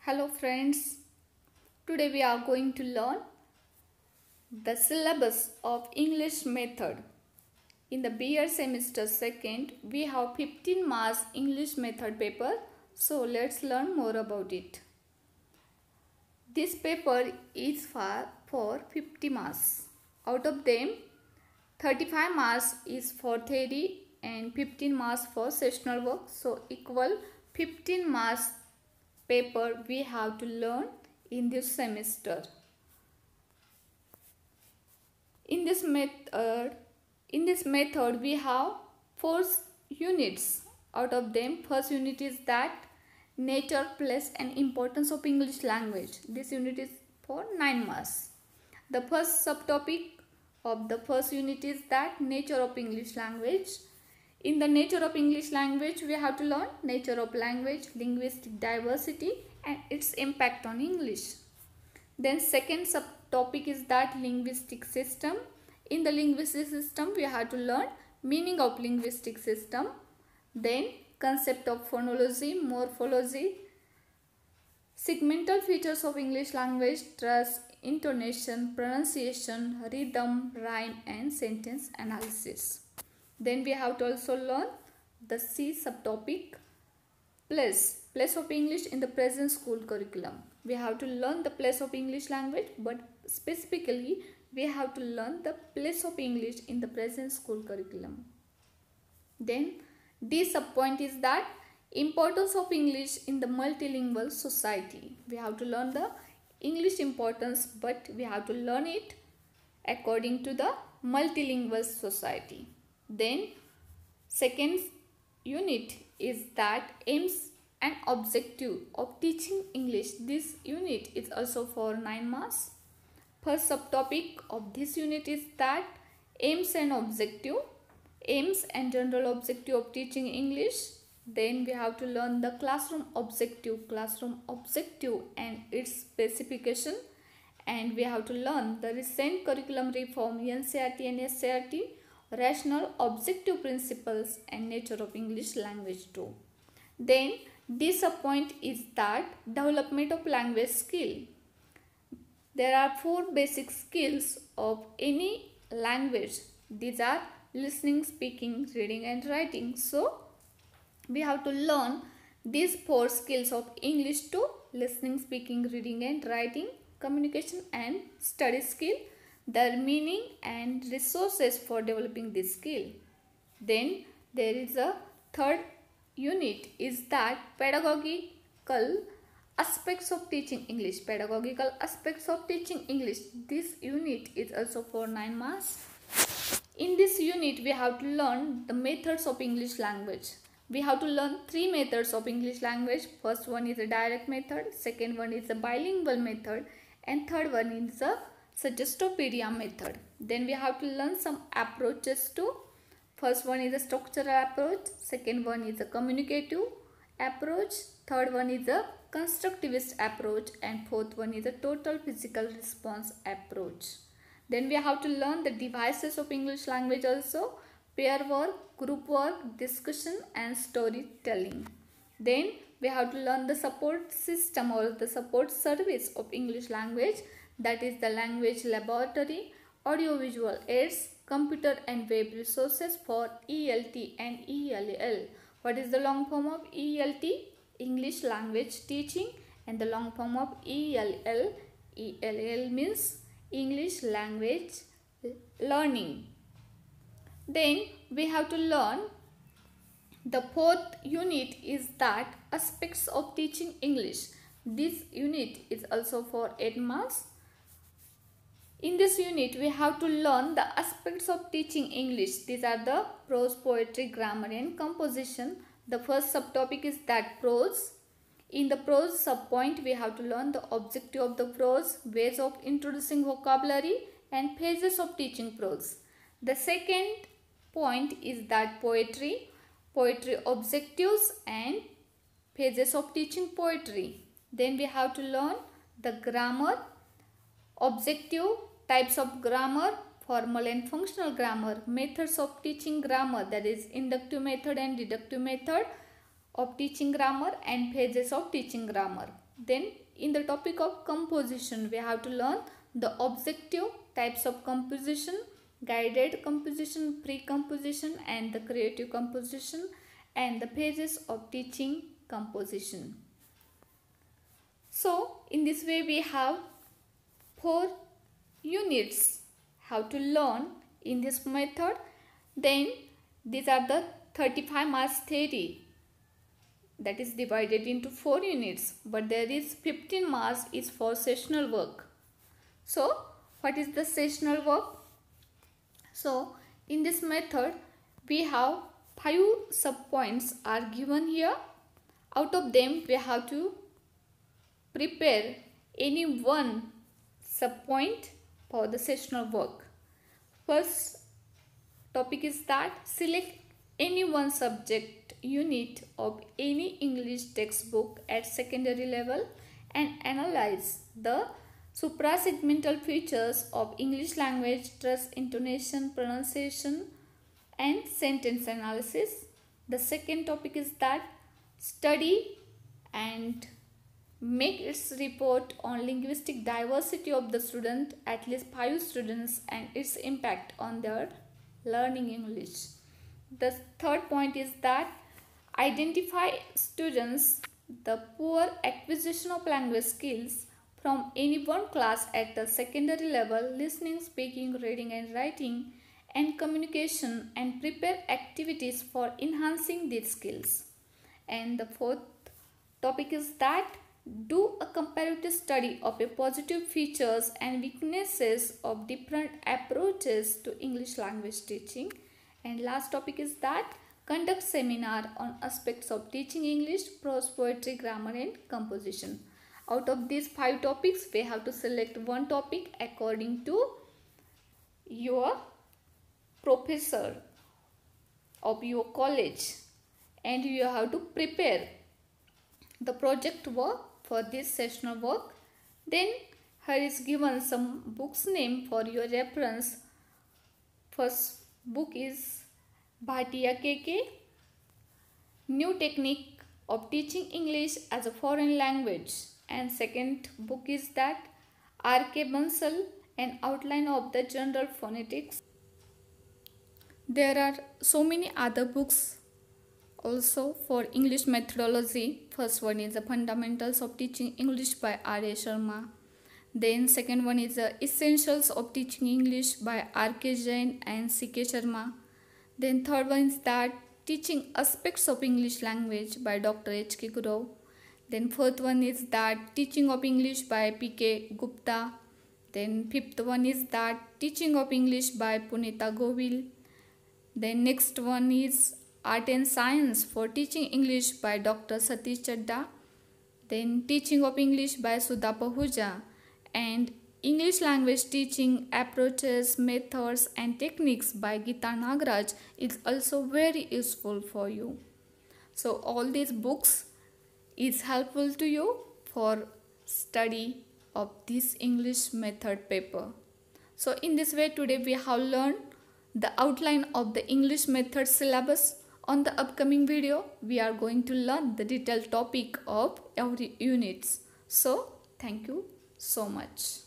Hello friends, today we are going to learn the syllabus of English method. In the BEd semester 2nd, we have 15 marks English method paper, so let's learn more about it. This paper is for 50 marks. Out of them, 35 marks is for theory and 15 marks for sessional work, so equal 15 marks paper we have to learn in this semester. In this method we have 4 units. Out of them, first unit is that nature, place and importance of English language. This unit is for 9 marks. The first subtopic of the first unit is that nature of English language. In the nature of English language, we have to learn nature of language, linguistic diversity and its impact on English. Then second subtopic is that linguistic system. In the linguistic system, we have to learn meaning of linguistic system. Then concept of phonology, morphology, segmental features of English language, stress, intonation, pronunciation, rhythm, rhyme and sentence analysis. Then we have to also learn the C subtopic, place of English in the present school curriculum. We have to learn the place of English language, but specifically we have to learn the place of English in the present school curriculum. Then D subpoint is that importance of English in the multilingual society. We have to learn the English importance, but we have to learn it according to the multilingual society. Then second unit is that aims and objective of teaching English. This unit is also for 9 marks. First subtopic of this unit is that aims and objective, aims and general objective of teaching English. Then we have to learn the classroom objective and its specification. And we have to learn the recent curriculum reform NCERT and SCERT, rational objective principles and nature of English language too. Then D subpoint is that development of language skill. There are 4 basic skills of any language. These are listening, speaking, reading and writing. So we have to learn these 4 skills of English too: listening, speaking, reading and writing, communication and study skill, their meaning and resources for developing this skill. Then there is a third unit is that pedagogical aspects of teaching English. Pedagogical aspects of teaching English. This unit is also for 9 marks. In this unit we have to learn the methods of English language. We have to learn 3 methods of English language. First one is a direct method, second one is a bilingual method and third one is a suggestopedia method. Then we have to learn some approaches too. First one is a structural approach, second one is a communicative approach, third one is a constructivist approach and fourth one is a total physical response approach. Then we have to learn the devices of English language also: pair work, group work, discussion and storytelling. Then we have to learn the support system or the support service of English language, that is the language laboratory, audiovisual aids, computer and web resources for ELT and ELL. What is the long form of ELT? English language teaching, and the long form of ELL? ELL means English language learning. Then we have to learn the fourth unit is that aspects of teaching English. This unit is also for 8 marks. In this unit we have to learn the aspects of teaching English. These are the prose, poetry, grammar and composition. The first subtopic is that prose. In the prose subpoint we have to learn the objective of the prose, ways of introducing vocabulary and phases of teaching prose. The second point is that poetry objectives and phases of teaching poetry. Then we have to learn the grammar objective, types of grammar, formal and functional grammar, methods of teaching grammar, that is inductive method and deductive method of teaching grammar, and phases of teaching grammar. Then in the topic of composition, we have to learn the objective, types of composition, guided composition, pre-composition and the creative composition, and the phases of teaching composition. So in this way we have 4 units how to learn in this method. Then these are the 35 marks theory, that is divided into 4 units, but there is 15 marks is for sessional work. So what is the sessional work? So in this method we have 5 subpoints are given here. Out of them we have to prepare any one subpoint for the sessional work. First topic is that select any one subject unit of any English textbook at secondary level and analyze the suprasegmental features of English language, stress, intonation, pronunciation and sentence analysis. The second topic is that study and make its report on linguistic diversity of the student, at least 5 students, and its impact on their learning English. The third point is that identify students the poor acquisition of language skills from any one class at the secondary level, listening, speaking, reading and writing and communication, and prepare activities for enhancing these skills. And the fourth topic is that do a comparative study of the positive features and weaknesses of different approaches to English language teaching. And last topic is that conduct seminar on aspects of teaching English, prose, poetry, grammar and composition. Out of these 5 topics, we have to select one topic according to your professor of your college, and you have to prepare the project work for this sessional work. Then here is given some books name for your reference. First book is Bhatia KK, New Technique of Teaching English as a Foreign Language, and second book is that R.K. Bansal, An Outline of the General Phonetics. There are so many other books also for English methodology. First one is the Fundamentals of Teaching English by R.A. Sharma. Then second one is the Essentials of Teaching English by R.K. Jain and C.K. Sharma. Then third one is that Teaching Aspects of English Language by Dr. H.K. Gurov. Then fourth one is that Teaching of English by P.K. Gupta. Then fifth one is that Teaching of English by Punita Govil. Then next one is Art and Science for Teaching English by Dr. Satish Chadda. Then Teaching of English by Sudha Pahuja. And English Language Teaching Approaches, Methods and Techniques by Geeta Nagaraj is also very useful for you. So all these books is helpful to you for study of this English method paper. So in this way today we have learned the outline of the English method syllabus. On the upcoming video we are going to learn the detailed topic of every units. So thank you so much.